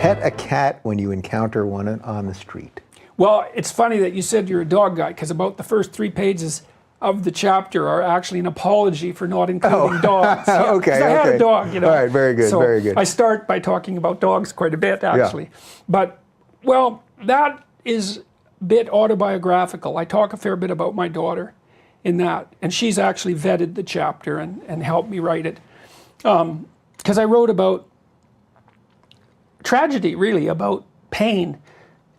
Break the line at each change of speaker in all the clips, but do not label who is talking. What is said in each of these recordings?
pet a cat when you encounter one on the street?
Well, it's funny that you said you're a dog guy, because about the first 3 pages of the chapter are actually an apology for not including dogs. Yeah,
Okay,
I had a dog, you know.
All right, very good,
so
very good.
I start by talking about dogs quite a bit, actually.
Yeah.
But, well, that is a bit autobiographical. I talk a fair bit about my daughter in that, and she's actually vetted the chapter and helped me write it. Because I wrote about tragedy, really, about pain,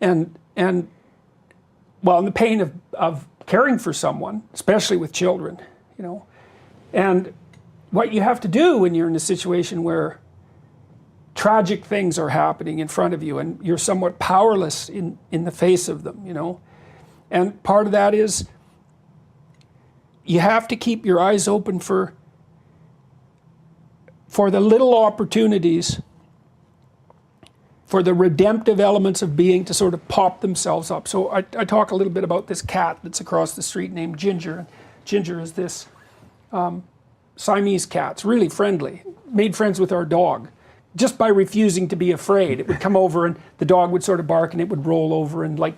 and the pain of caring for someone, especially with children, you know, and what you have to do when you're in a situation where tragic things are happening in front of you and you're somewhat powerless in the face of them, you know. And part of that is you have to keep your eyes open for the little opportunities, for the redemptive elements of being to sort of pop themselves up. So I talk a little bit about this cat that's across the street named Ginger. Ginger is this Siamese cat. It's really friendly. Made friends with our dog just by refusing to be afraid. It would come over and the dog would sort of bark and it would roll over and like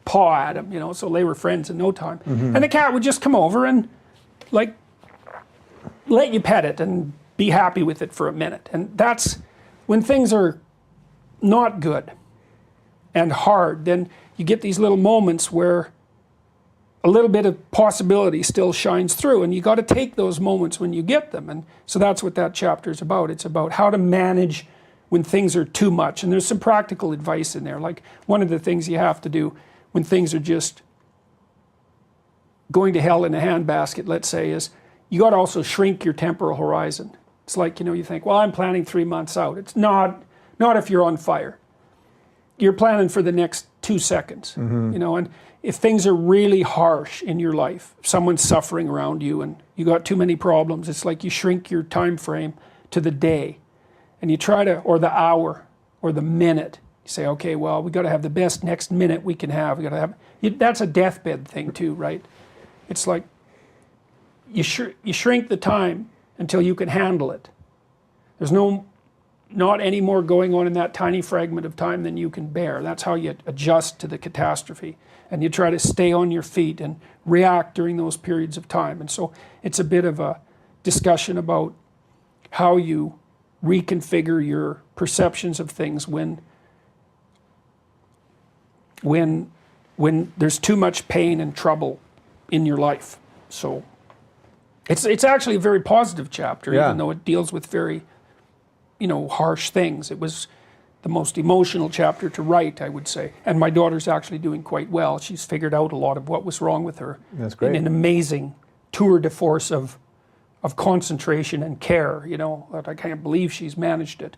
paw at him, you know, so they were friends in no time. Mm-hmm. And the cat would just come over and like let you pet it and be happy with it for a minute. And that's when things are not good and hard, then you get these little moments where a little bit of possibility still shines through, and you got to take those moments when you get them. And so that's what that chapter is about. It's about how to manage when things are too much, and there's some practical advice in there. Like one of the things you have to do when things are just going to hell in a handbasket, let's say, is you got to also shrink your temporal horizon. It's like, you know, you think, well, I'm planning 3 months out. It's not if you're on fire. You're planning for the next 2 seconds, you know, and if things are really harsh in your life, someone's suffering around you and you got too many problems, it's like you shrink your time frame to the day and you try to, or the hour, or the minute. You say, okay, well, we got to have the best next minute we can have. We got to have, that's a deathbed thing too, right? It's like you shrink the time until you can handle it. There's not any more going on in that tiny fragment of time than you can bear. That's how you adjust to the catastrophe. And you try to stay on your feet and react during those periods of time. And so it's a bit of a discussion about how you reconfigure your perceptions of things when there's too much pain and trouble in your life. So it's actually a very positive chapter, even though it deals with very, you know, harsh things. It was the most emotional chapter to write, I would say. And my daughter's actually doing quite well. She's figured out a lot of what was wrong with her.
That's great.
In an amazing tour de force of concentration and care, you know. I can't believe she's managed it.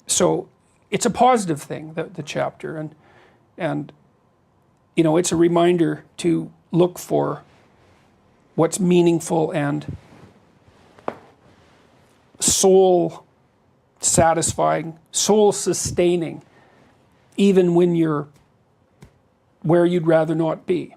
So it's a positive thing, the chapter. And, you know, it's a reminder to look for what's meaningful and soul satisfying, soul sustaining, even when you're where you'd rather not be.